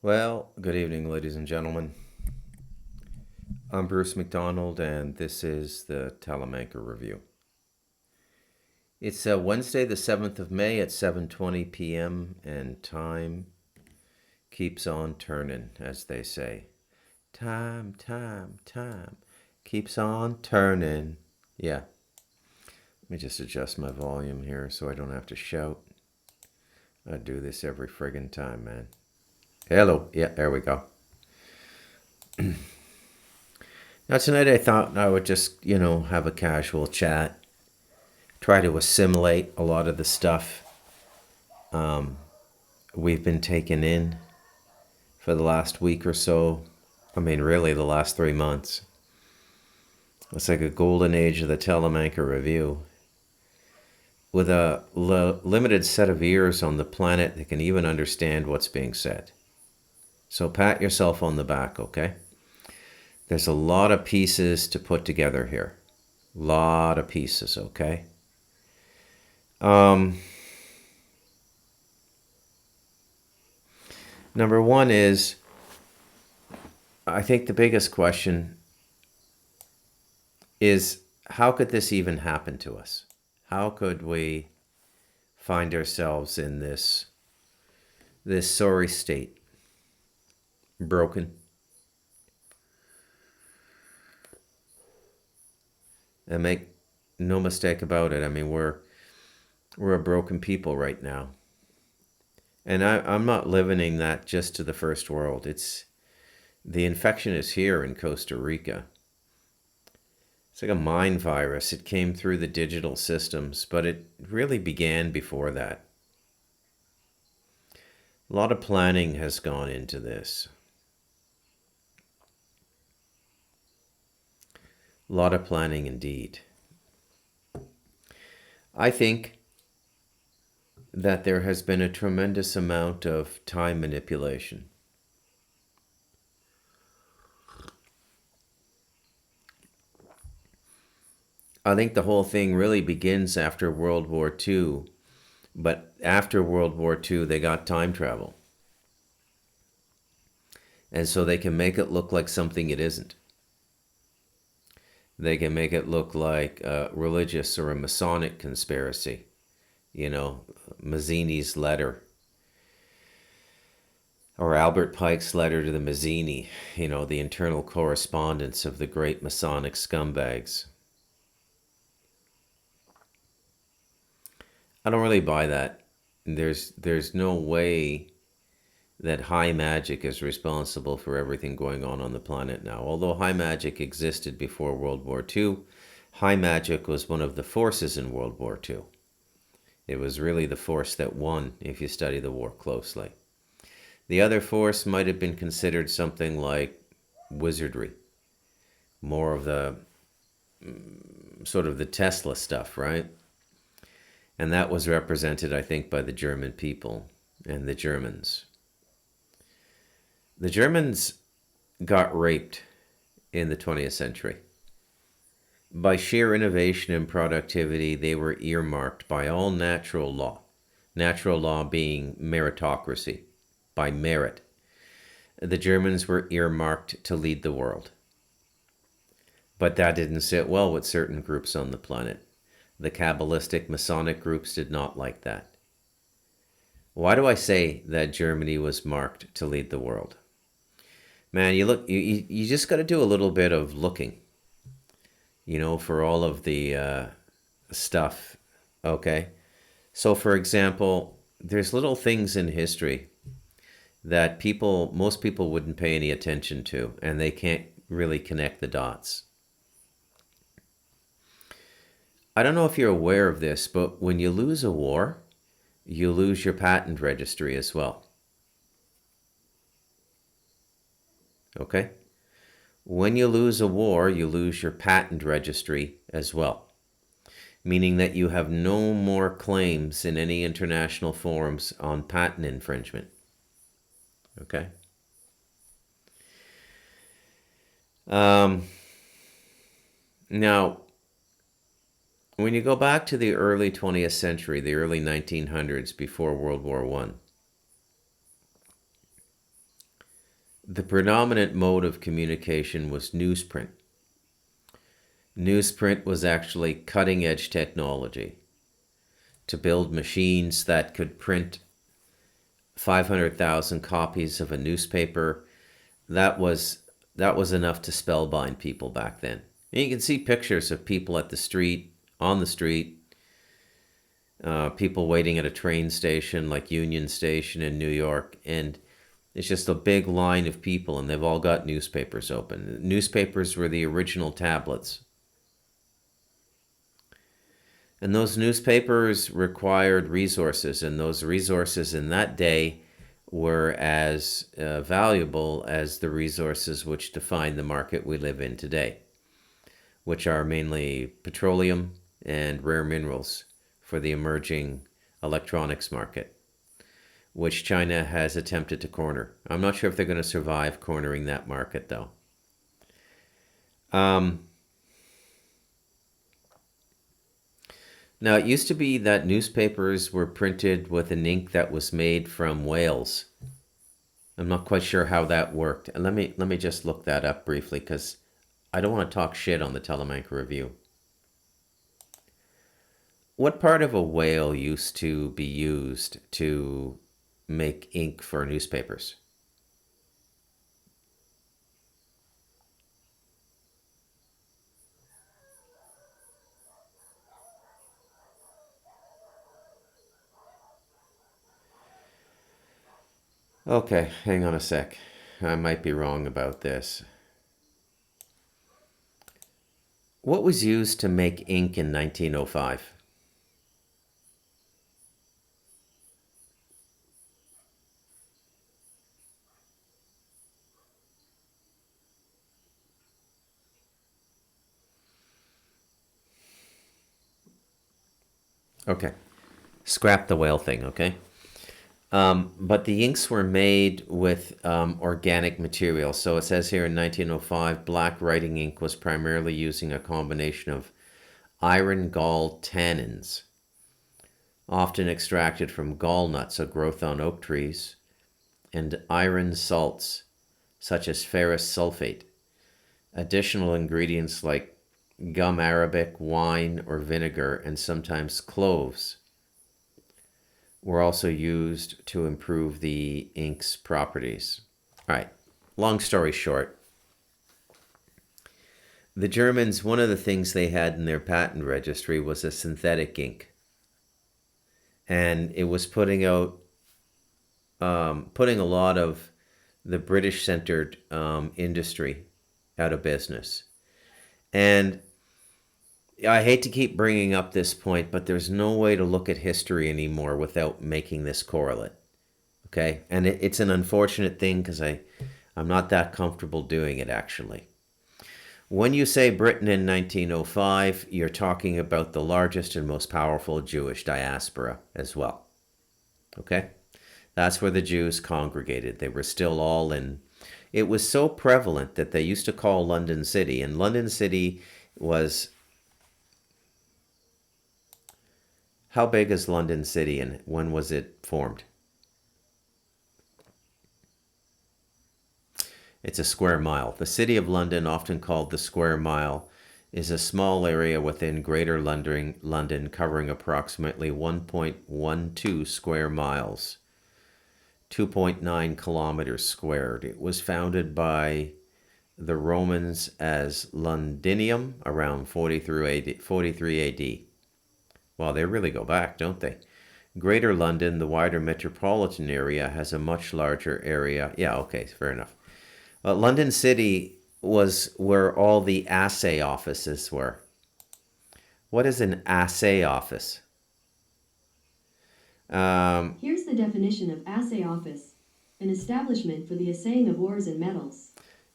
Well, good evening, ladies and gentlemen. I'm Bruce McDonald, and this is the Telemanker Review. It's Wednesday, the 7th of May at 7:20 p.m., and time keeps on turning, as they say. Time keeps on turning. Yeah, let me just adjust my volume here so I don't have to shout. I do this every friggin' time, man. Hello. Yeah, there we go. Now, tonight I thought I would just, have a casual chat, try to assimilate a lot of the stuff we've been taking in for the last week or so. I mean, really, the last 3 months. It's like a golden age of the Telemanker Review. With a limited set of ears on the planet that can even understand what's being said. So pat yourself on the back, okay? There's a lot of pieces to put together here. Lot of pieces, okay? Number one is, I think the biggest question is, how could this even happen to us? How could we find ourselves in this sorry state? Broken. And make no mistake about it. I mean, we're a broken people right now. And I'm not limiting that just to the first world. The infection is here in Costa Rica. It's like a mind virus. It came through the digital systems, but it really began before that. A lot of planning has gone into this. A lot of planning indeed. I think that there has been a tremendous amount of time manipulation. I think the whole thing really begins after World War II, but after World War II, they got time travel. And so they can make it look like something it isn't. They can make it look like a religious or a Masonic conspiracy. Mazzini's letter, or Albert Pike's letter to the Mazzini, the internal correspondence of the great Masonic scumbags. I don't really buy that. There's no way that high magic is responsible for everything going on the planet now. Although high magic existed before World War II, high magic was one of the forces in World War II. It was really the force that won if you study the war closely. The other force might have been considered something like wizardry, more of the sort of the Tesla stuff, right? And that was represented, I think, by the German people and the Germans. The Germans got raped in the 20th century. By sheer innovation and productivity, they were earmarked by all natural law. Natural law being meritocracy, by merit. The Germans were earmarked to lead the world. But that didn't sit well with certain groups on the planet. The Kabbalistic Masonic groups did not like that. Why do I say that Germany was marked to lead the world? Man, you just got to do a little bit of looking, for all of the stuff, okay? So, for example, there's little things in history that most people wouldn't pay any attention to, and they can't really connect the dots. I don't know if you're aware of this, but when you lose a war, you lose your patent registry as well. Okay? When you lose a war, you lose your patent registry as well, meaning that you have no more claims in any international forums on patent infringement. Okay? Now, when you go back to the early 20th century, the early 1900s, before World War I, The predominant mode of communication was newsprint. Newsprint was actually cutting edge technology to build machines that could print 500,000 copies of a newspaper. That was enough to spellbind people back then. And you can see pictures of people at the street, on the street, people waiting at a train station like Union Station in New York, and it's just a big line of people, and they've all got newspapers open. Newspapers were the original tablets. And those newspapers required resources, and those resources in that day were as valuable as the resources which define the market we live in today, which are mainly petroleum and rare minerals for the emerging electronics market, which China has attempted to corner. I'm not sure if they're going to survive cornering that market, though. Now, it used to be that newspapers were printed with an ink that was made from whales. I'm not quite sure how that worked. And let me just look that up briefly, because I don't want to talk shit on the Telemanca Review. What part of a whale used to be used to make ink for newspapers? Okay, hang on a sec. I might be wrong about this. What was used to make ink in 1905? Okay, scrap the whale thing, okay? But the inks were made with organic material. So it says here in 1905, black writing ink was primarily using a combination of iron gall tannins, often extracted from gall nuts, a growth on oak trees, and iron salts, such as ferrous sulfate. Additional ingredients like gum arabic, wine, or vinegar, and sometimes cloves were also used to improve the ink's properties. All right, long story short, the Germans, one of the things they had in their patent registry was a synthetic ink. And it was putting a lot of the British-centered industry out of business. And I hate to keep bringing up this point, but there's no way to look at history anymore without making this correlate. Okay? And it's an unfortunate thing, because I'm not that comfortable doing it, actually. When you say Britain in 1905, you're talking about the largest and most powerful Jewish diaspora as well. Okay? That's where the Jews congregated. They were still all in. It was so prevalent that they used to call London City, and London City was. How big is London City, and when was it formed? It's a square mile. The City of London, often called the Square Mile, is a small area within Greater London covering approximately 1.12 square miles, 2.9 kilometers squared. It was founded by the Romans as Londinium around 43 AD. Well, they really go back, don't they? Greater London, the wider metropolitan area, has a much larger area. Yeah, okay, fair enough. London City was where all the assay offices were. What is an assay office? Here's the definition of assay office: an establishment for the assaying of ores and metals.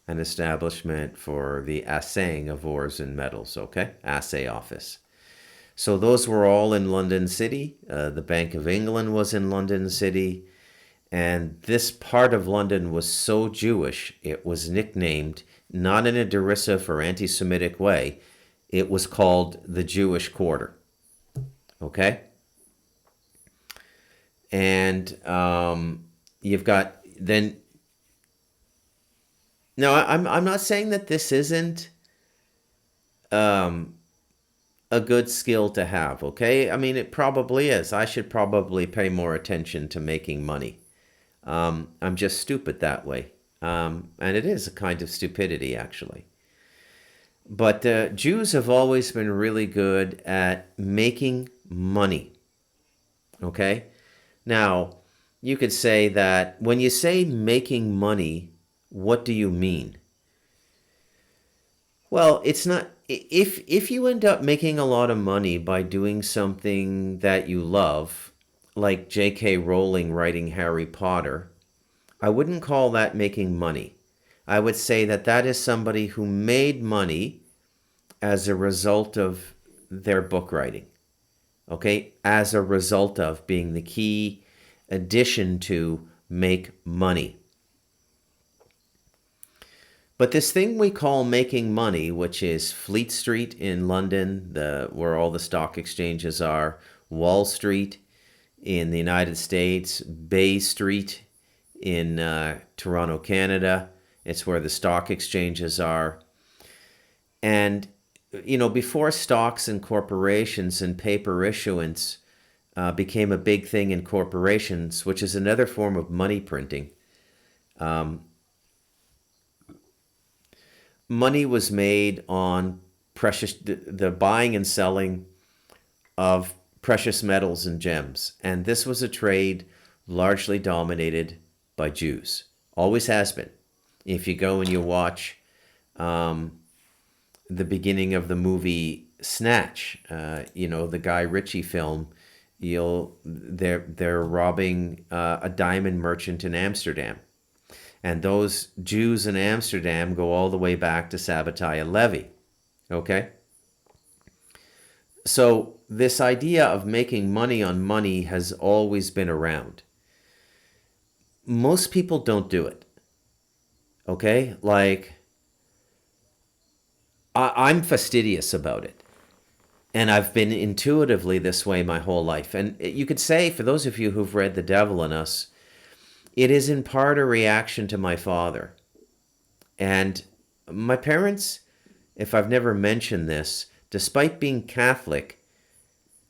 An establishment for the assaying of ores and metals, okay? Assay office. So those were all in London City. The Bank of England was in London City. And this part of London was so Jewish, it was nicknamed, not in a derisive or anti-Semitic way, it was called the Jewish Quarter. Okay? And you've got, then Now, I'm not saying that this isn't um, a good skill to have, okay? I mean, it probably is. I should probably pay more attention to making money. I'm just stupid that way. And it is a kind of stupidity, actually. But Jews have always been really good at making money, okay? Now, you could say that when you say making money, what do you mean? Well, it's not if you end up making a lot of money by doing something that you love, like J.K. Rowling writing Harry Potter, I wouldn't call that making money. I would say that that is somebody who made money as a result of their book writing. Okay? As a result of being the key addition to make money. But this thing we call making money, which is Fleet Street in London, where all the stock exchanges are, Wall Street in the United States, Bay Street in Toronto, Canada, it's where the stock exchanges are. And, you know, before stocks and corporations and paper issuance became a big thing in corporations, which is another form of money printing, money was made on the buying and selling of precious metals and gems. And this was a trade largely dominated by Jews. Always has been. If you go and you watch the beginning of the movie Snatch, you know, the Guy Ritchie film, they're robbing a diamond merchant in Amsterdam. And those Jews in Amsterdam go all the way back to Sabbatai Levi. Okay? So this idea of making money on money has always been around. Most people don't do it. Okay? Like, I'm fastidious about it. And I've been intuitively this way my whole life. And you could say, for those of you who've read The Devil in Us, it is in part a reaction to my father. And my parents, if I've never mentioned this, despite being Catholic,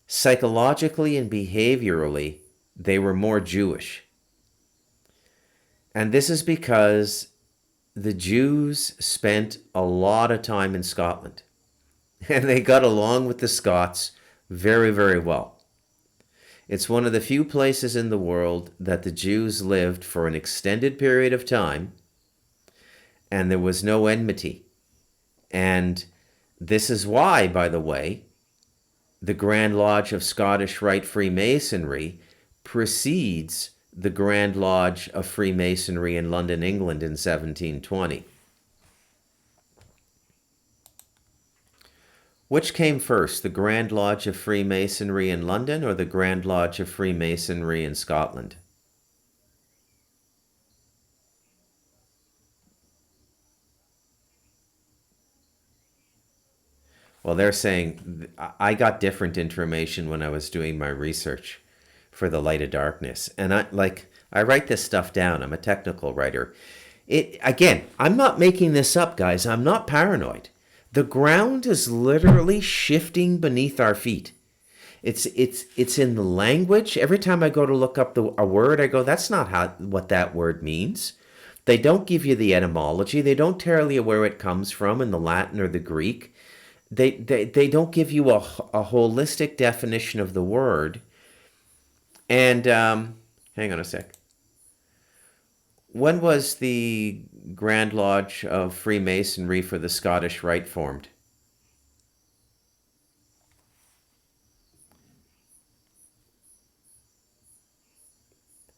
psychologically and behaviorally, they were more Jewish. And this is because the Jews spent a lot of time in Scotland. And they got along with the Scots very, very well. It's one of the few places in the world that the Jews lived for an extended period of time, and there was no enmity. And this is why, by the way, the Grand Lodge of Scottish Rite Freemasonry precedes the Grand Lodge of Freemasonry in London, England in 1720. Which came first, the Grand Lodge of Freemasonry in London or the Grand Lodge of Freemasonry in Scotland? Well, they're saying I got different information when I was doing my research for The Light of Darkness. And I write this stuff down. I'm a technical writer. Again, I'm not making this up, guys. I'm not paranoid. The ground is literally shifting beneath our feet. It's in the language. Every time I go to look up a word, I go, that's not what that word means. They don't give you the etymology. They don't tell you where it comes from in the Latin or the Greek. They don't give you a holistic definition of the word. And hang on a sec. When was the Grand Lodge of Freemasonry for the Scottish Rite formed?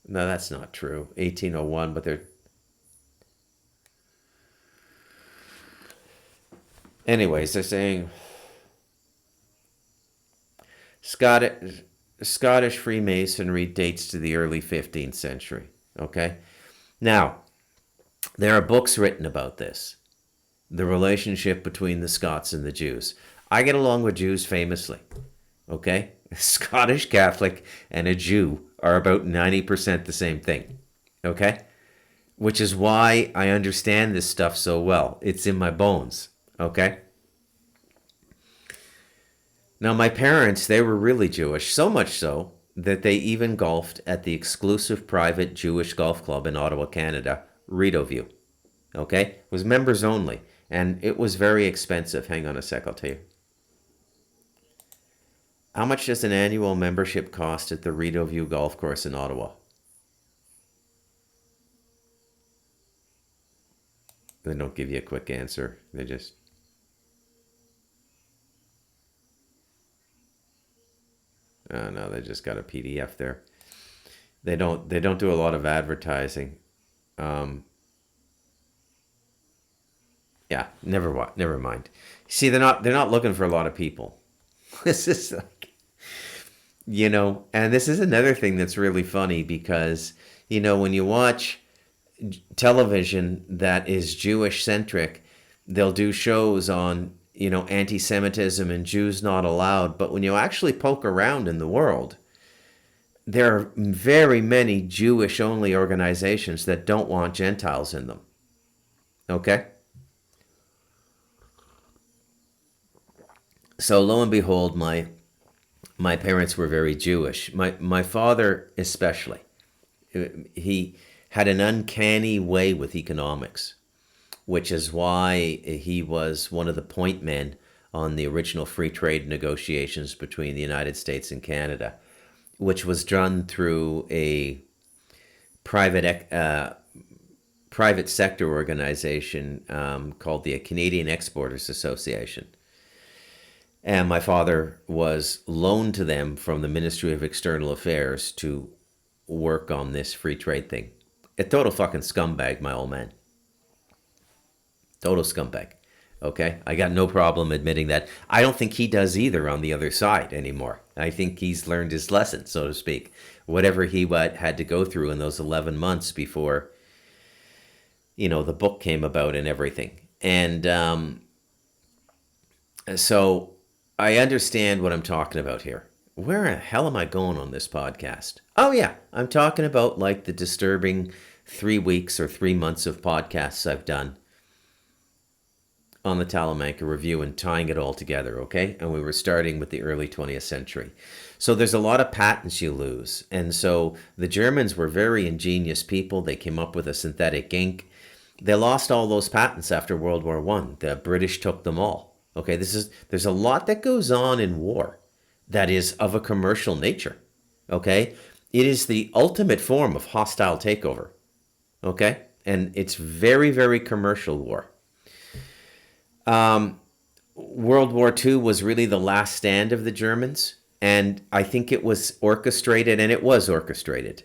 No, that's not true. 1801, but they're... Anyways, they're saying Scottish Freemasonry dates to the early 15th century. Okay? Now, there are books written about this, the relationship between the Scots and the Jews. I get along with Jews famously, okay? A Scottish Catholic and a Jew are about 90% the same thing, okay? which is why I understand this stuff so well. It's in my bones, okay? Now, my parents, they were really Jewish, so much so that they even golfed at the exclusive private Jewish golf club in Ottawa, Canada, Rideau View. Okay? It was members only, and it was very expensive. Hang on a sec, I'll tell you. How much does an annual membership cost at the Rideau View Golf Course in Ottawa? They don't give you a quick answer. They just... Oh no, they just got a PDF there. They don't do a lot of advertising. Yeah, never mind. See, they're not looking for a lot of people. This is like, and this is another thing that's really funny because, when you watch television that is Jewish centric, they'll do shows on, anti-Semitism and Jews not allowed. But when you actually poke around in the world, there are very many Jewish only organizations that don't want Gentiles in them. Okay? So lo and behold, my parents were very Jewish. My father especially. He had an uncanny way with economics, which is why he was one of the point men on the original free trade negotiations between the United States and Canada, which was done through a private sector organization called the Canadian Exporters Association. And my father was loaned to them from the Ministry of External Affairs to work on this free trade thing. A total fucking scumbag, my old man. Total scumbag. Okay? I got no problem admitting that. I don't think he does either on the other side anymore. I think he's learned his lesson, so to speak. Whatever he had to go through in those 11 months before, the book came about and everything. And so I understand what I'm talking about here. Where the hell am I going on this podcast? Oh, yeah. I'm talking about like the disturbing 3 weeks or 3 months of podcasts I've done on the Talamanca Review and tying it all together, okay? And we were starting with the early 20th century. So there's a lot of patents you lose. And so the Germans were very ingenious people. They came up with a synthetic ink. They lost all those patents after World War I. The British took them all. Okay, there's a lot that goes on in war that is of a commercial nature. Okay? It is the ultimate form of hostile takeover. Okay? And it's very, very commercial war. World War II was really the last stand of the Germans, and I think it was orchestrated, and it was orchestrated.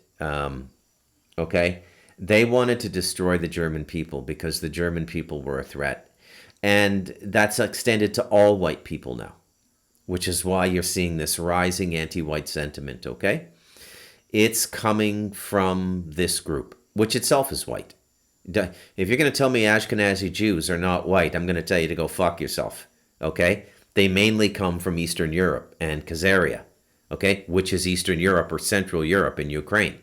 Okay? They wanted to destroy the German people because the German people were a threat. And that's extended to all white people now, which is why you're seeing this rising anti-white sentiment, okay? It's coming from this group, which itself is white. If you're going to tell me Ashkenazi Jews are not white, I'm going to tell you to go fuck yourself, okay? They mainly come from Eastern Europe and Khazaria, okay? Which is Eastern Europe or Central Europe in Ukraine,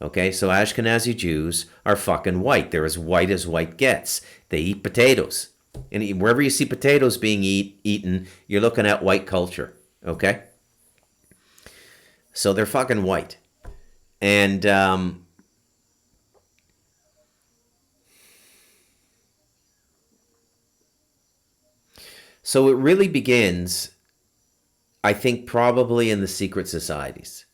okay? So Ashkenazi Jews are fucking white. They're as white gets. They eat potatoes. And wherever you see potatoes being eaten, you're looking at white culture, okay? So they're fucking white. And so it really begins, I think, probably in the secret societies.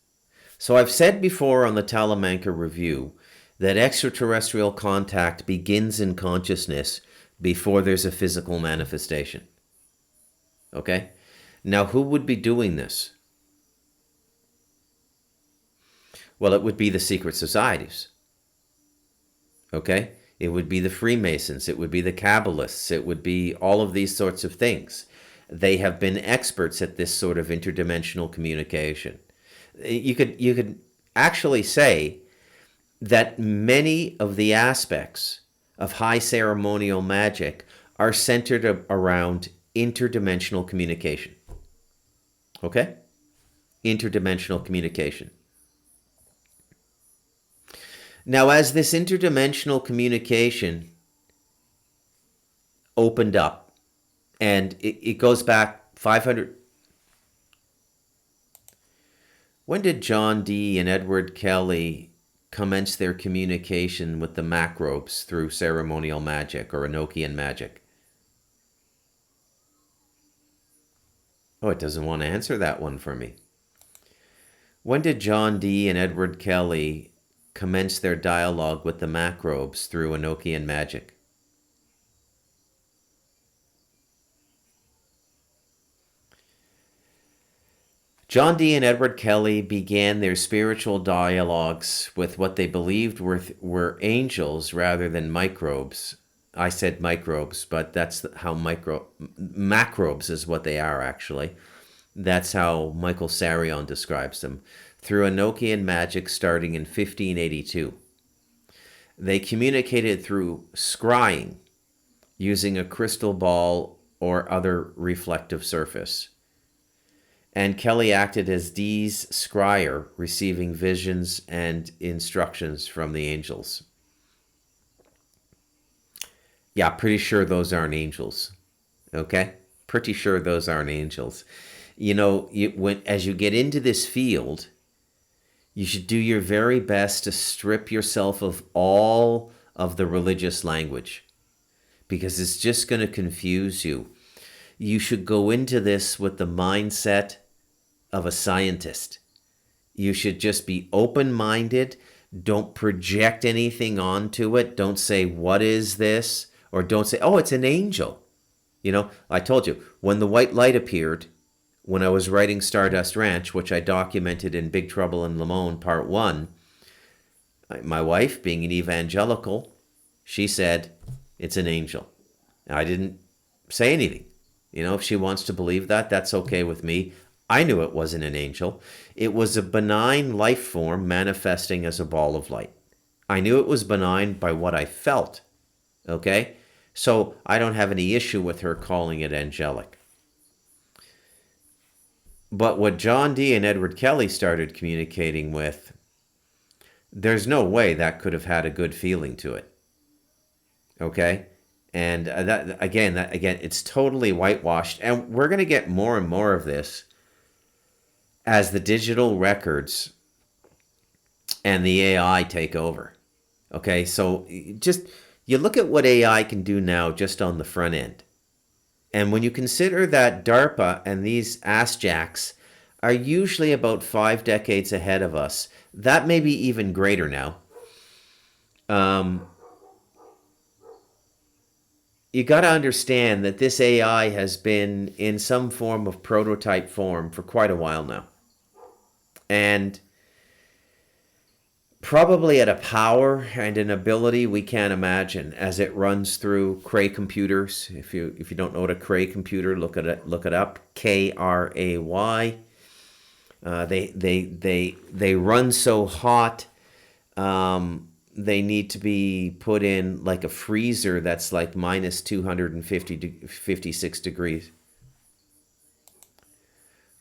So I've said before on the Talamanca Review that extraterrestrial contact begins in consciousness before there's a physical manifestation. Okay? Now, who would be doing this? Well, it would be the secret societies. Okay? It would be the Freemasons. It would be the Kabbalists. It would be all of these sorts of things. They have been experts at this sort of interdimensional communication. You could actually say that many of the aspects of high ceremonial magic are centered around interdimensional communication. Okay? Interdimensional communication. Now, as this interdimensional communication opened up, and it goes back 500. When did John Dee and Edward Kelly commence their communication with the macrobes through ceremonial magic or Enochian magic? Oh, it doesn't want to answer that one for me. When did John Dee and Edward Kelly commence their dialogue with the macrobes through Enochian magic? John Dee and Edward Kelly began their spiritual dialogues with what they believed were angels rather than microbes. I said microbes, but that's how macrobes is what they are, actually. That's how Michael Sarion describes them. Through Enochian magic starting in 1582. They communicated through scrying, using a crystal ball or other reflective surface. And Kelly acted as Dee's scryer, receiving visions and instructions from the angels. Yeah, pretty sure those aren't angels. Okay? Pretty sure those aren't angels. You know, as you get into this field, you should do your very best to strip yourself of all of the religious language, because it's just going to confuse you. You should go into this with the mindset of a scientist. You should just be open-minded. Don't project anything onto it. Don't say, what is this? Or don't say, oh, it's an angel. You know, I told you, when the white light appeared, when I was writing Stardust Ranch, which I documented in Big Trouble in Limon, Part 1, my wife, being an evangelical, she said, it's an angel. I didn't say anything. You know, if she wants to believe that, that's okay with me. I knew it wasn't an angel. It was a benign life form manifesting as a ball of light. I knew it was benign by what I felt. Okay? So I don't have any issue with her calling it angelic. But what John Dee and Edward Kelly started communicating with, there's no way that could have had a good feeling to it. Okay? And that again, it's totally whitewashed. And we're going to get more and more of this as the digital records and the AI take over. Okay, so just you look at what AI can do now just on the front end. And when you consider that DARPA and these ass jacks are usually about 5 decades ahead of us, that may be even greater now. You got to understand that this AI has been in some form of prototype form for quite a while now. And probably at a power and an ability we can't imagine as it runs through Cray computers. If you don't know what a Cray computer, look it up. Kray. They run so hot. They need to be put in like a freezer that's like minus 256 degrees.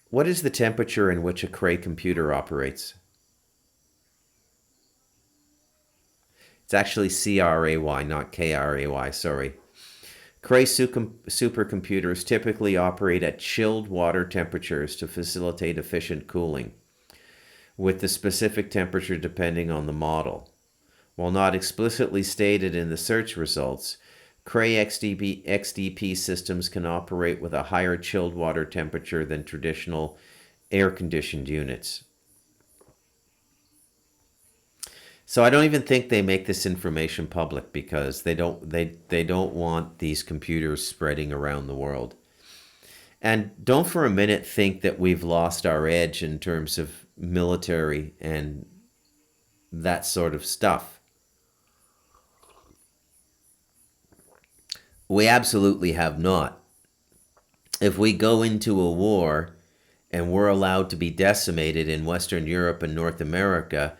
What is the temperature in which a Cray computer operates? It's actually CRAY, not KRAY, sorry. Cray supercomputers typically operate at chilled water temperatures to facilitate efficient cooling, with the specific temperature depending on the model. While not explicitly stated in the search results, Cray XDP systems can operate with a higher chilled water temperature than traditional air-conditioned units. So I don't even think they make this information public because they don't want these computers spreading around the world. And don't for a minute think that we've lost our edge in terms of military and that sort of stuff. We absolutely have not. If we go into a war and we're allowed to be decimated in Western Europe and North America,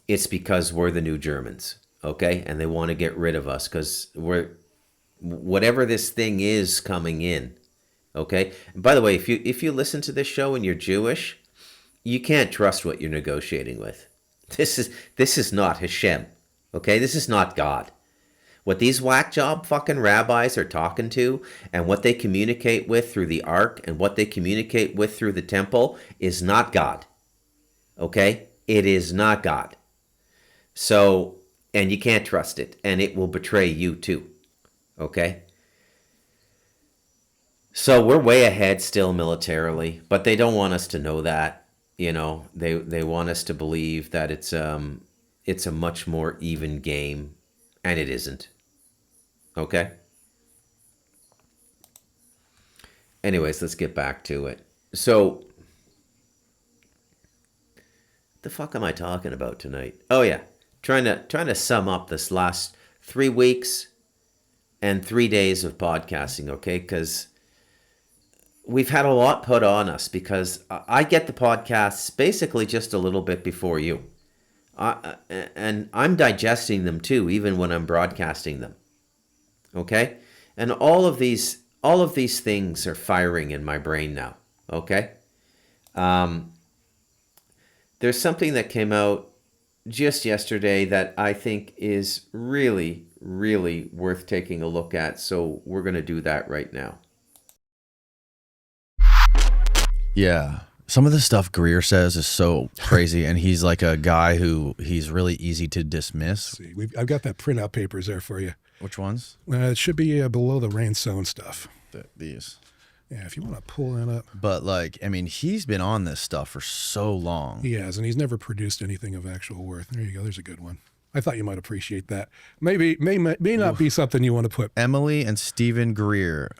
it's because we're the new Germans, okay? And they want to get rid of us because we're whatever this thing is coming in, okay? And by the way, if you listen to this show and you're Jewish, you can't trust what you're negotiating with. This is not Hashem, Okay, this is not God. What these whack job fucking rabbis are talking to and what they communicate with through the ark and what they communicate with through the temple is not God. Okay? It is not God. So, and you can't trust it, and it will betray you too. Okay? So we're way ahead still militarily, but they don't want us to know that. You know, they want us to believe that it's a much more even game, and it isn't. Okay? Anyways, let's get back to it. So, the fuck am I talking about tonight? Oh yeah, trying to sum up this last 3 weeks and 3 days of podcasting, okay? Because we've had a lot put on us because I get the podcasts basically just a little bit before you. And I'm digesting them too, even when I'm broadcasting them. Okay? And all of these things are firing in my brain now. Okay? There's something that came out just yesterday that I think is really, really worth taking a look at. So we're going to do that right now. Yeah. Some of the stuff Greer says is so crazy, and he's like a guy who he's really easy to dismiss. See, I've got that printout papers there for you. Which ones? It should be below the rain sown stuff. These. Yeah, if you want to pull that up. But like, I mean, he's been on this stuff for so long. He has, and he's never produced anything of actual worth. There you go. There's a good one. I thought you might appreciate that. May not be something you want to put. Emily and Stephen Greer,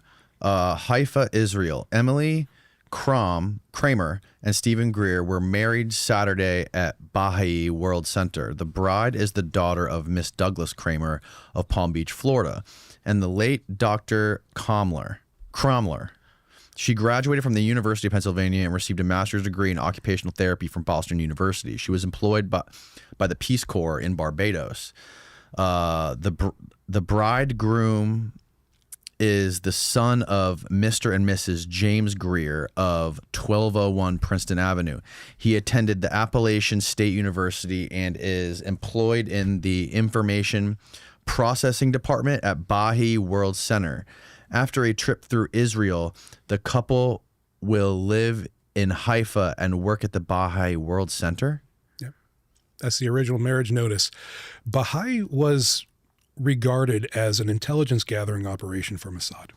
Haifa, Israel. Emily Kramer and Stephen Greer were married Saturday at Baha'i World Center. The bride is the daughter of Miss Douglas Kramer of Palm Beach, Florida, and the late Dr. Cromler. She graduated from the University of Pennsylvania and received a master's degree in occupational therapy from Boston University. She was employed by the Peace Corps in Barbados. The bridegroom is the son of Mr. and Mrs. James Greer of 1201 Princeton Avenue. He attended the Appalachian State University and is employed in the Information Processing Department at Baha'i World Center. After a trip through Israel, the couple will live in Haifa and work at the Baha'i World Center. Yeah, that's the original marriage notice. Baha'i was regarded as an intelligence gathering operation for Mossad.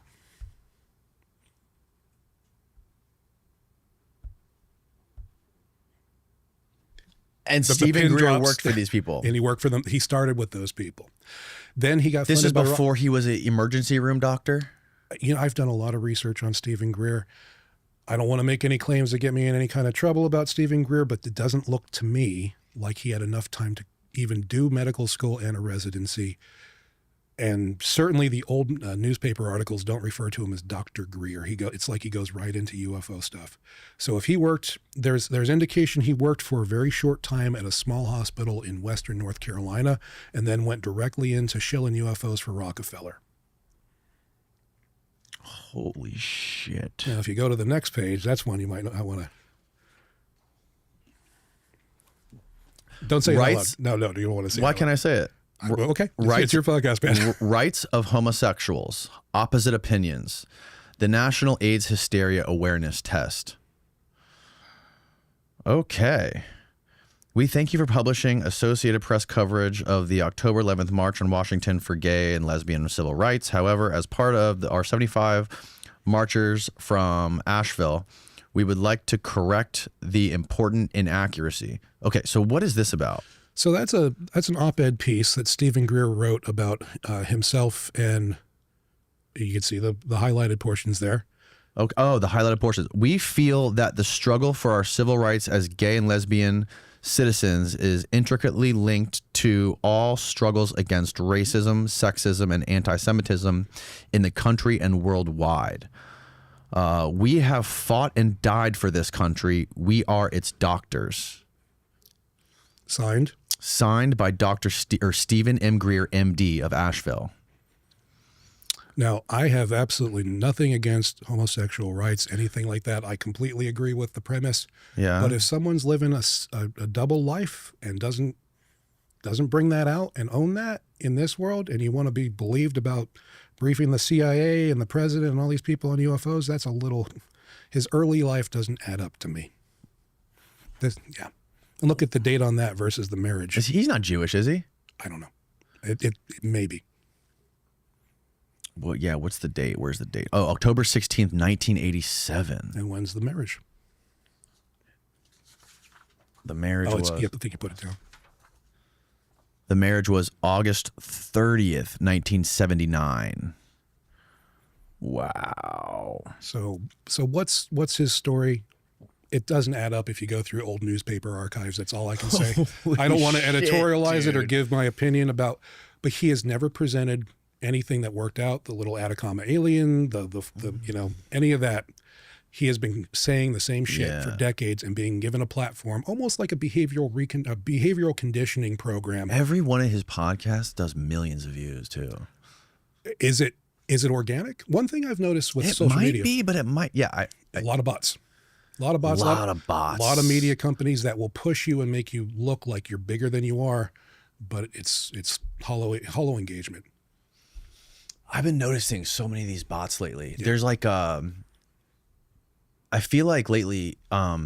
And The Stephen pin Greer drops, worked for these people. And he worked for them. He started with those people. Then he got This is funded by before he was an emergency room doctor? I've done a lot of research on Stephen Greer. I don't want to make any claims that get me in any kind of trouble about Stephen Greer, but it doesn't look to me like he had enough time to even do medical school and a residency. And certainly the old newspaper articles don't refer to him as Dr. Greer. It's like he goes right into UFO stuff. So if he worked, there's indication he worked for a very short time at a small hospital in western North Carolina and then went directly into shilling UFOs for Rockefeller. Holy shit. Now, if you go to the next page, that's one you might not want to. Don't say Rights? it out loud. No, you don't want to say it. Why out can't I say it? loud. Okay. Rights- It's your podcast, man. Rights of homosexuals, opposite opinions, the National AIDS Hysteria Awareness Test. Okay. We thank you for publishing Associated Press coverage of the October 11th March on Washington for gay and lesbian civil rights. However, as part of our 75 marchers from Asheville, we would like to correct the important inaccuracy. Okay, so what is this about? So that's an op-ed piece that Stephen Greer wrote about himself, and you can see the highlighted portions there. Okay. Oh, the highlighted portions. We feel that the struggle for our civil rights as gay and lesbian citizens is intricately linked to all struggles against racism, sexism, and anti-Semitism in the country and worldwide. We have fought and died for this country. We are its doctors. Signed by Dr. Stephen M. Greer, MD of Asheville. Now, I have absolutely nothing against homosexual rights, anything like that. I completely agree with the premise. Yeah. But if someone's living a double life and doesn't doesn't bring that out and own that in this world, and you want to be believed about briefing the CIA and the president and all these people on UFOs, that's a little, his early life doesn't add up to me. Yeah. And look at the date on that versus the marriage. He's not Jewish, is he? I don't know. It may be. Well, yeah. What's the date? Where's the date? Oh, October 16th, 1987. And when's the marriage? The marriage was. I think you put it down. The marriage was August 30th, 1979. Wow. So what's his story? It doesn't add up if you go through old newspaper archives. That's all I can say. I don't want to editorialize it or give my opinion about, but he has never presented anything that worked out. The little Atacama alien, the any of that. He has been saying the same shit for decades and being given a platform, almost like a behavioral conditioning program. Every one of his podcasts does millions of views too. Is it organic? One thing I've noticed with social media, it might be, but it might. Yeah, a lot of bots. A lot of bots. A lot of bots. A lot of media companies that will push you and make you look like you're bigger than you are, but it's hollow engagement. I've been noticing so many of these bots lately. Yeah. There's like I feel like lately, I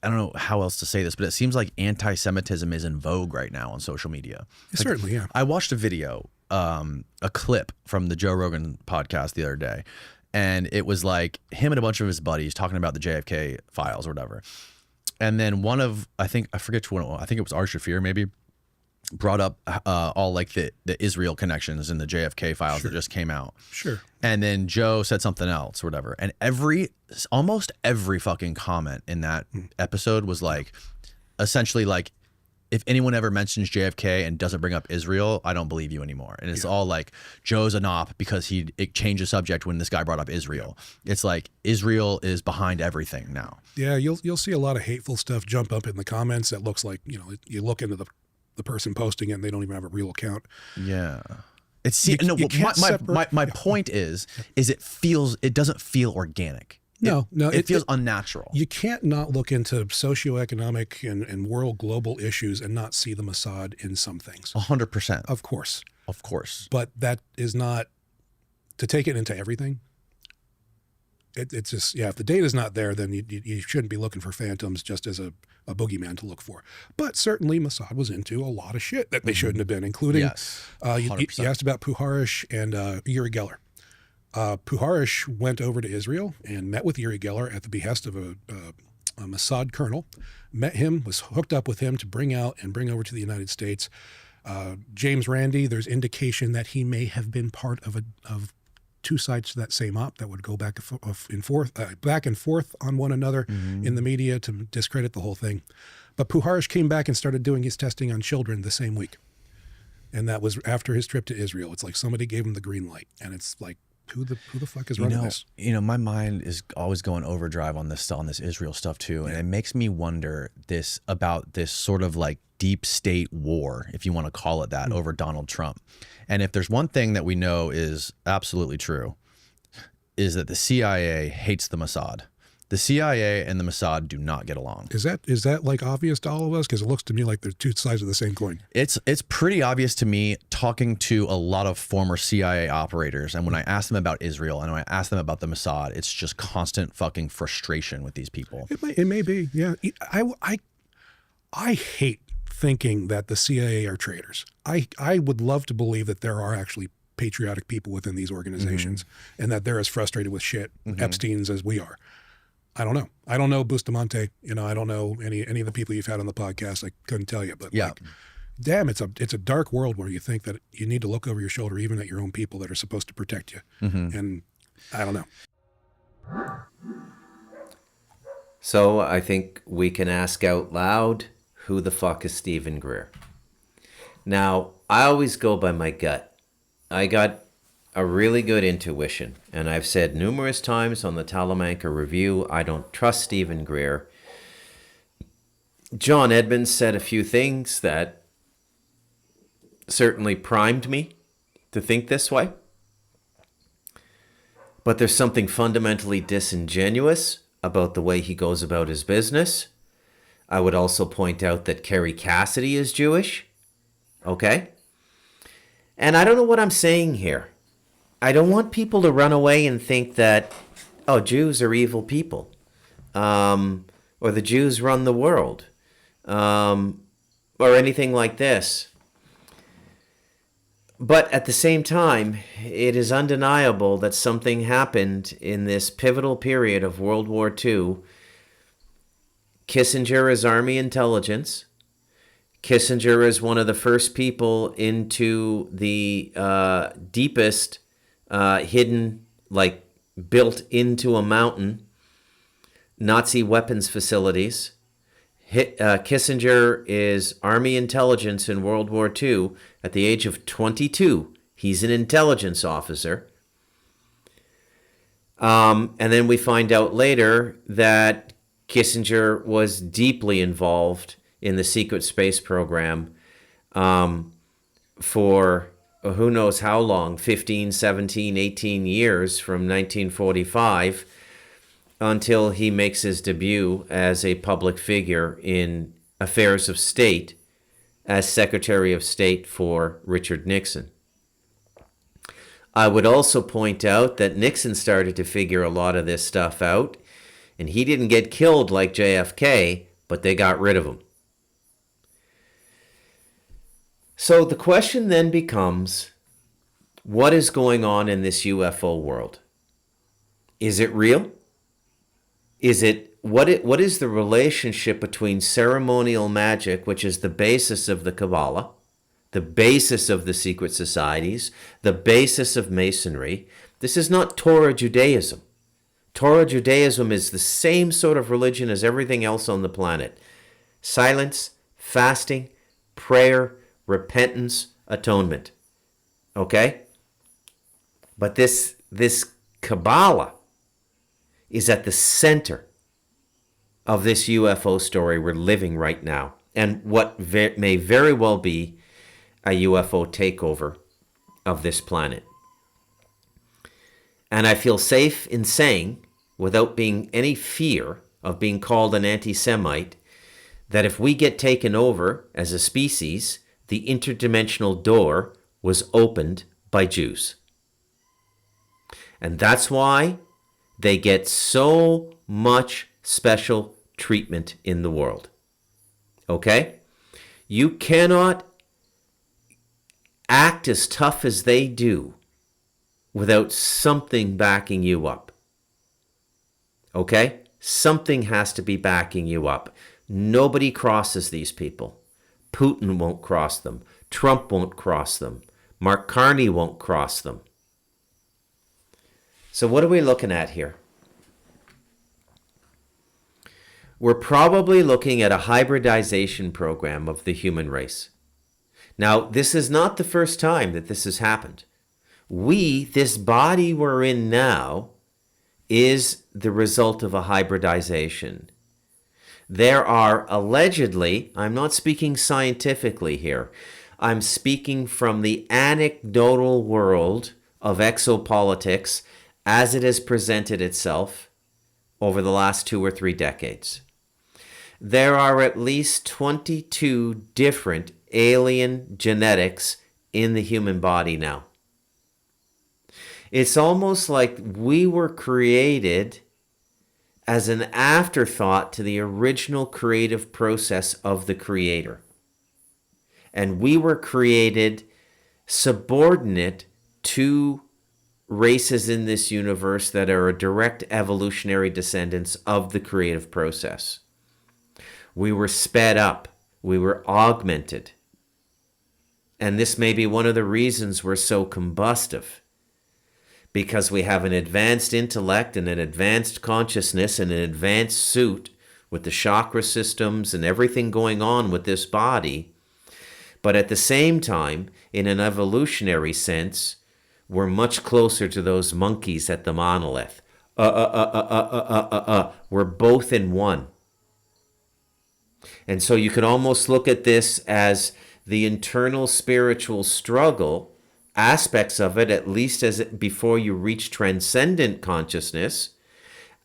don't know how else to say this, but it seems like anti-Semitism is in vogue right now on social media. Certainly, yeah. I watched a video, a clip from the Joe Rogan podcast the other day, and it was like him and a bunch of his buddies talking about the JFK files or whatever. And then I think it was Ari Shaffir maybe, brought up all like the Israel connections in the JFK files that just came out. Sure. And then Joe said something else or whatever. And almost every fucking comment in that episode was like, essentially like, if anyone ever mentions JFK and doesn't bring up Israel, I don't believe you anymore. And it's all like, Joe's a nop because it changed the subject when this guy brought up Israel. It's like, Israel is behind everything now. Yeah, you'll see a lot of hateful stuff jump up in the comments that looks like, you look into the person posting it and they don't even have a real account. Yeah. My point is it doesn't feel organic. No, it feels unnatural. You can't not look into socioeconomic and world global issues and not see the Mossad in some things. 100%. Of course. But that is not to take it into everything. It's just, if the data's not there, then you shouldn't be looking for phantoms just as a boogeyman to look for. But certainly Mossad was into a lot of shit that they shouldn't have been, including, you asked about Puharish and Uri Geller. Puharish went over to Israel and met with Uri Geller at the behest of a Mossad colonel, met him, was hooked up with him to bring over to the United States. James Randi, there's indication that he may have been part of two sides to that same op that would go back and forth on one another in the media to discredit the whole thing. But Puharish came back and started doing his testing on children the same week. And that was after his trip to Israel. It's like somebody gave him the green light. And it's like, who the fuck is running this? My mind is always going overdrive on this Israel stuff too. And it makes me wonder about this sort of like deep state war, if you want to call it that, over Donald Trump. And if there's one thing that we know is absolutely true, is that the CIA hates the Mossad. The CIA and the Mossad do not get along. Is that like obvious to all of us? Because it looks to me like they're two sides of the same coin. It's pretty obvious to me talking to a lot of former CIA operators. And when I ask them about Israel and when I ask them about the Mossad, it's just constant fucking frustration with these people. It may be, yeah. I hate thinking that the CIA are traitors. I would love to believe that there are actually patriotic people within these organizations and that they're as frustrated with shit, Epstein's, as we are. I don't know. I don't know Bustamante. I don't know any of the people you've had on the podcast. I couldn't tell you, but damn, it's a dark world where you think that you need to look over your shoulder even at your own people that are supposed to protect you. And I don't know. So I think we can ask out loud, who the fuck is Stephen Greer? Now, I always go by my gut. I got a really good intuition, and I've said numerous times on the Talamanca Review, I don't trust Stephen Greer. John Edmonds said a few things that certainly primed me to think this way. But there's something fundamentally disingenuous about the way he goes about his business. I would also point out that Carrie Cassidy is Jewish. Okay? And I don't know what I'm saying here. I don't want people to run away and think that, oh, Jews are evil people, or the Jews run the world, or anything like this. But at the same time, it is undeniable that something happened in this pivotal period of World War II. Kissinger is Army intelligence. Kissinger is one of the first people into the deepest hidden, like built into a mountain, Nazi weapons facilities. Kissinger is Army intelligence in World War II. At the age of 22, he's an intelligence officer. And then we find out later that Kissinger was deeply involved in the secret space program for who knows how long, 15, 17, 18 years from 1945 until he makes his debut as a public figure in affairs of state as Secretary of State for Richard Nixon. I would also point out that Nixon started to figure a lot of this stuff out, and he didn't get killed like JFK, but they got rid of him. So the question then becomes, what is going on in this UFO world? Is it real? What is the relationship between ceremonial magic, which is the basis of the Kabbalah, the basis of the secret societies, the basis of Masonry? This is not Torah Judaism. Torah Judaism is the same sort of religion as everything else on the planet. Silence, fasting, prayer, repentance, atonement. Okay? But this Kabbalah is at the center of this UFO story we're living right now, and what may very well be a UFO takeover of this planet. And I feel safe in saying, without being any fear of being called an anti-Semite, that if we get taken over as a species, the interdimensional door was opened by Jews. And that's why they get so much special treatment in the world. Okay? You cannot act as tough as they do without something backing you up. Okay? Something has to be backing you up. Nobody crosses these people. Putin won't cross them. Trump won't cross them. Mark Carney won't cross them. So what are we looking at here? We're probably looking at a hybridization program of the human race. Now, this is not the first time that this has happened. This body we're in now, is the result of a hybridization. There are allegedly, I'm not speaking scientifically here, I'm speaking from the anecdotal world of exopolitics as it has presented itself over the last 2 or 3 decades. There are at least 22 different alien genetics in the human body now. It's almost like we were created as an afterthought to the original creative process of the Creator. And we were created subordinate to races in this universe that are a direct evolutionary descendants of the creative process. We were sped up. We were augmented. And this may be one of the reasons we're so combustive. Because we have an advanced intellect and an advanced consciousness and an advanced suit with the chakra systems and everything going on with this body. But at the same time, in an evolutionary sense, we're much closer to those monkeys at the monolith. We're both in one. And so you could almost look at this as the internal spiritual struggle, aspects of it, at least as it, before you reach transcendent consciousness,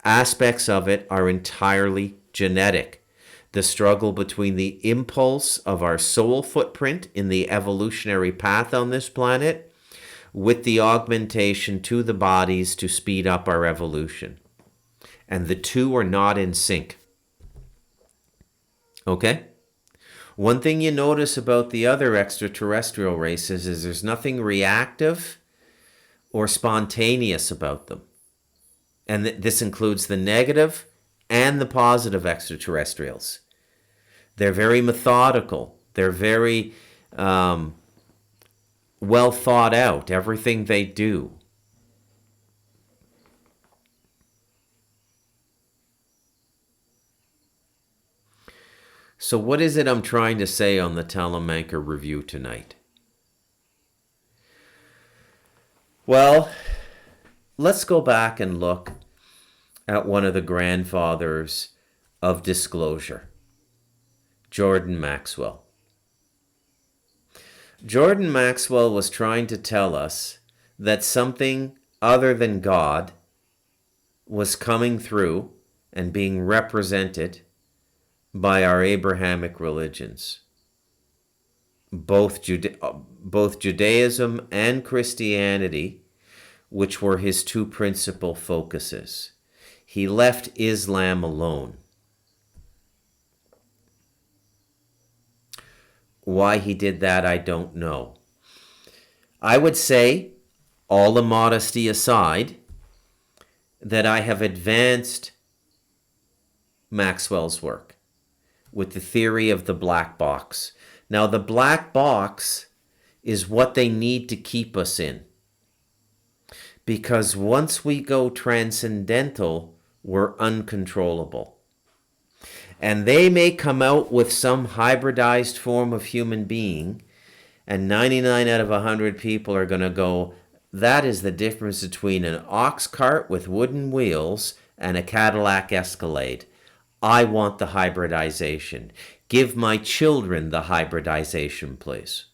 aspects of it are entirely genetic. the struggle between the impulse of our soul footprint in the evolutionary path on this planet with the augmentation to the bodies to speed up our evolution. And the two are not in sync. Okay? One thing you notice about the other extraterrestrial races is there's nothing reactive or spontaneous about them. And this includes the negative and the positive extraterrestrials. They're very methodical. They're very well thought out, everything they do. So what is it I'm trying to say on the Talamanca review tonight? Well, let's go back and look at one of the grandfathers of disclosure, Jordan Maxwell. Jordan Maxwell was trying to tell us that something other than God was coming through and being represented by our Abrahamic religions, both Judaism and Christianity, which were his two principal focuses. He left Islam alone. Why he did that, I don't know. I would say, all the modesty aside, that I have advanced Maxwell's work with the theory of the black box. Now, the black box is what they need to keep us in. Because once we go transcendental, we're uncontrollable. And they may come out with some hybridized form of human being, and 99 out of 100 people are going to go, that is the difference between an ox cart with wooden wheels and a Cadillac Escalade. I want the hybridization. Give my children the hybridization, please.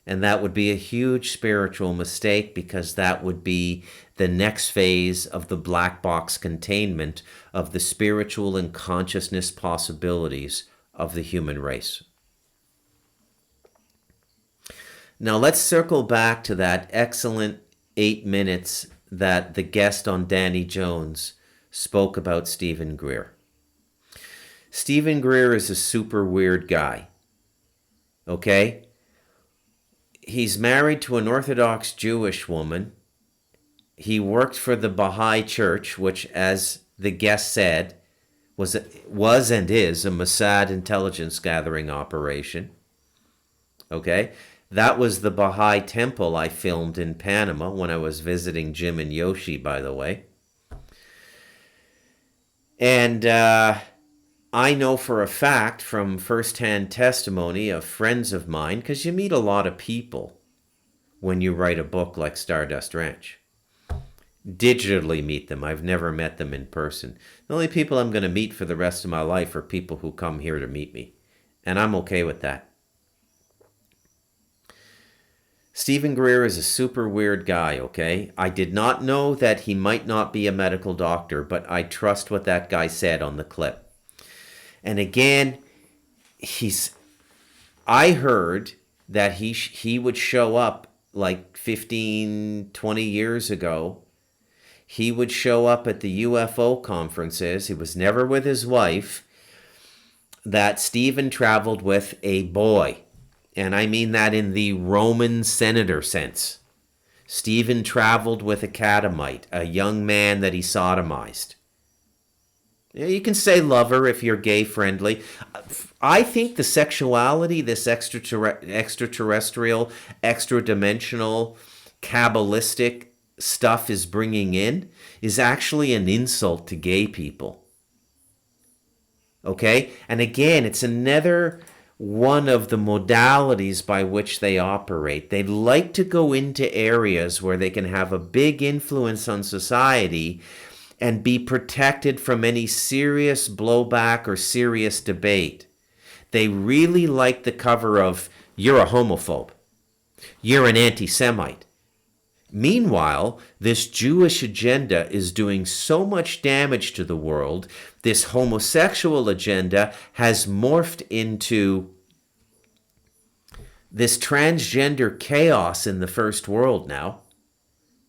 And that would be a huge spiritual mistake, because that would be the next phase of the black box containment of the spiritual and consciousness possibilities of the human race. Now let's circle back to that excellent 8 minutes that the guest on Danny Jones spoke about Stephen Greer. Stephen Greer is a super weird guy. Okay? He's married to an Orthodox Jewish woman. He worked for the Baha'i Church, which, as the guest said, was and is a Mossad intelligence gathering operation. Okay? That was the Baha'i temple I filmed in Panama when I was visiting Jim and Yoshi, by the way. And I know for a fact from firsthand testimony of friends of mine, because you meet a lot of people when you write a book like Stardust Ranch. Digitally meet them. I've never met them in person. The only people I'm going to meet for the rest of my life are people who come here to meet me. And I'm okay with that. Stephen Greer is a super weird guy, okay? I did not know that he might not be a medical doctor, but I trust what that guy said on the clip. And again, I heard that he would show up like 15, 20 years ago. He would show up at the UFO conferences. He was never with his wife. That Stephen traveled with a boy. And I mean that in the Roman senator sense. Stephen traveled with a catamite, a young man that he sodomized. You can say lover if you're gay friendly. I think the sexuality this extraterrestrial, extra-dimensional, Kabbalistic stuff is bringing in is actually an insult to gay people. Okay? And again, it's another one of the modalities by which they operate. They like to go into areas where they can have a big influence on society and be protected from any serious blowback or serious debate. They really like the cover of, you're a homophobe, you're an anti-Semite, Meanwhile, this Jewish agenda is doing so much damage to the world. This homosexual agenda has morphed into this transgender chaos in the first world now,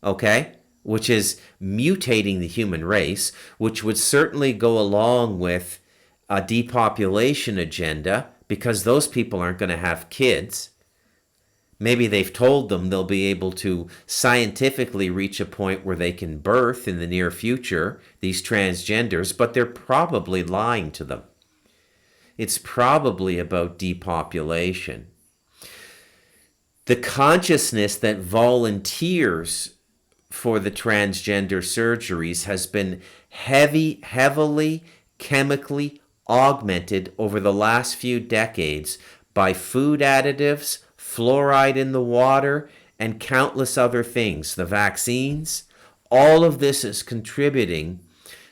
okay? Which is mutating the human race, which would certainly go along with a depopulation agenda because those people aren't going to have kids. Maybe they've told them they'll be able to scientifically reach a point where they can birth in the near future, these transgenders, but they're probably lying to them. It's probably about depopulation. The consciousness that volunteers for the transgender surgeries has been heavily chemically augmented over the last few decades by food additives, fluoride in the water, and countless other things. The vaccines, all of this is contributing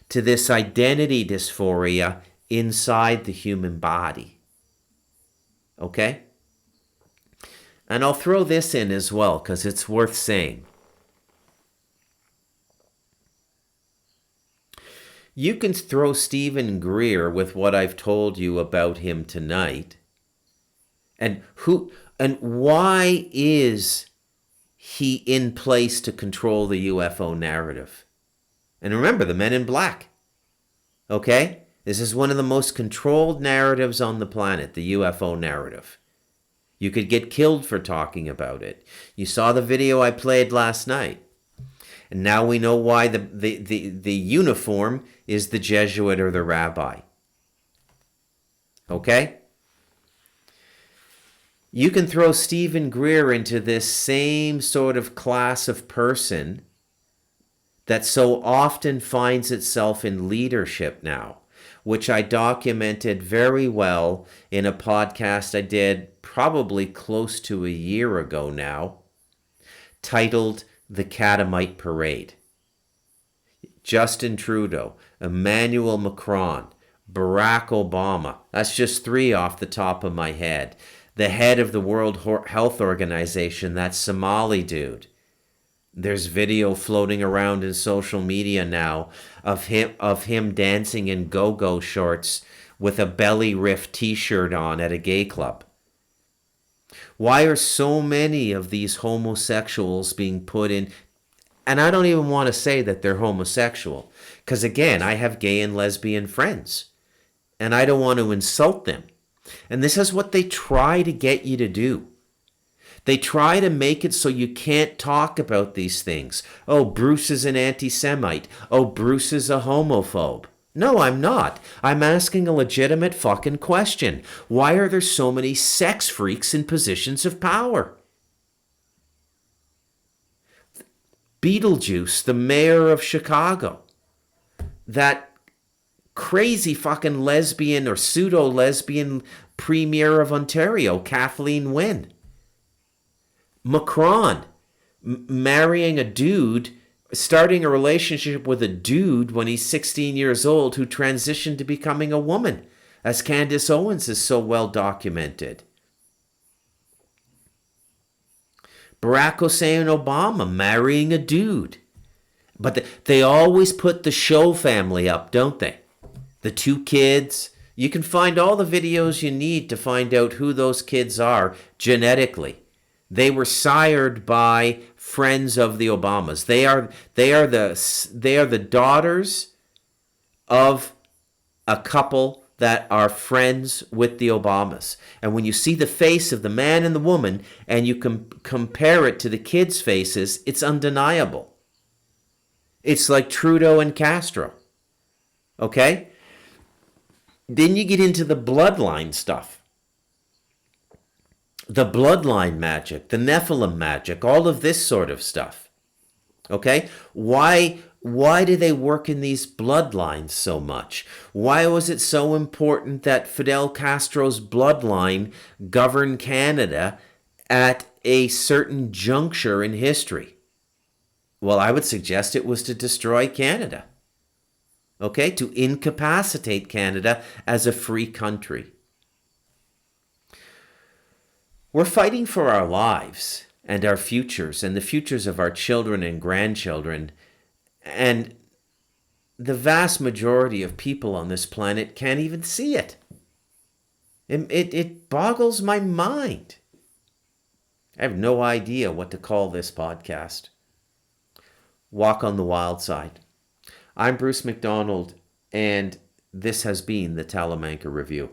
to this identity dysphoria inside the human body. Okay? And I'll throw this in as well because it's worth saying. You can throw Stephen Greer with what I've told you about him tonight. And why is he in place to control the UFO narrative? And remember, the Men in Black. Okay? This is one of the most controlled narratives on the planet, the UFO narrative. You could get killed for talking about it. You saw the video I played last night. And now we know why the uniform is the Jesuit or the rabbi. Okay? You can throw Stephen Greer into this same sort of class of person that so often finds itself in leadership now, which I documented very well in a podcast I did probably close to a year ago now, titled The Catamite Parade. Justin Trudeau, Emmanuel Macron, Barack Obama. That's just 3 off the top of my head. The head of the World Health Organization, that Somali dude. There's video floating around in social media now of him dancing in go-go shorts with a belly riff t-shirt on at a gay club. Why are so many of these homosexuals being put in? And I don't even want to say that they're homosexual, because again, I have gay and lesbian friends, and I don't want to insult them. And this is what they try to get you to do. They try to make it so you can't talk about these things. Oh, Bruce is an anti-Semite. Oh, Bruce is a homophobe. No, I'm not. I'm asking a legitimate fucking question. Why are there so many sex freaks in positions of power? Beetlejuice, the mayor of Chicago, that crazy fucking lesbian or pseudo-lesbian premier of Ontario, Kathleen Wynne. Macron, marrying a dude, starting a relationship with a dude when he's 16 years old who transitioned to becoming a woman, as Candace Owens is so well documented. Barack Hussein Obama marrying a dude. But they always put the show family up, don't they? The 2 kids. You can find all the videos you need to find out who those kids are genetically. They were sired by friends of the Obamas. They are the daughters of a couple that are friends with the Obamas. And when you see the face of the man and the woman and you compare it to the kids' faces, it's undeniable. It's like Trudeau and Castro. Okay? Then you get into the bloodline stuff. The bloodline magic, the Nephilim magic, all of this sort of stuff. Okay? Why do they work in these bloodlines so much? Why was it so important that Fidel Castro's bloodline govern Canada at a certain juncture in history? Well, I would suggest it was to destroy Canada. Okay? To incapacitate Canada as a free country. We're fighting for our lives. and our futures and the futures of our children and grandchildren. And the vast majority of people on this planet can't even see it. It boggles my mind. I have no idea what to call this podcast. Walk on the Wild Side. I'm Bruce McDonald, and this has been the Talamanca Review.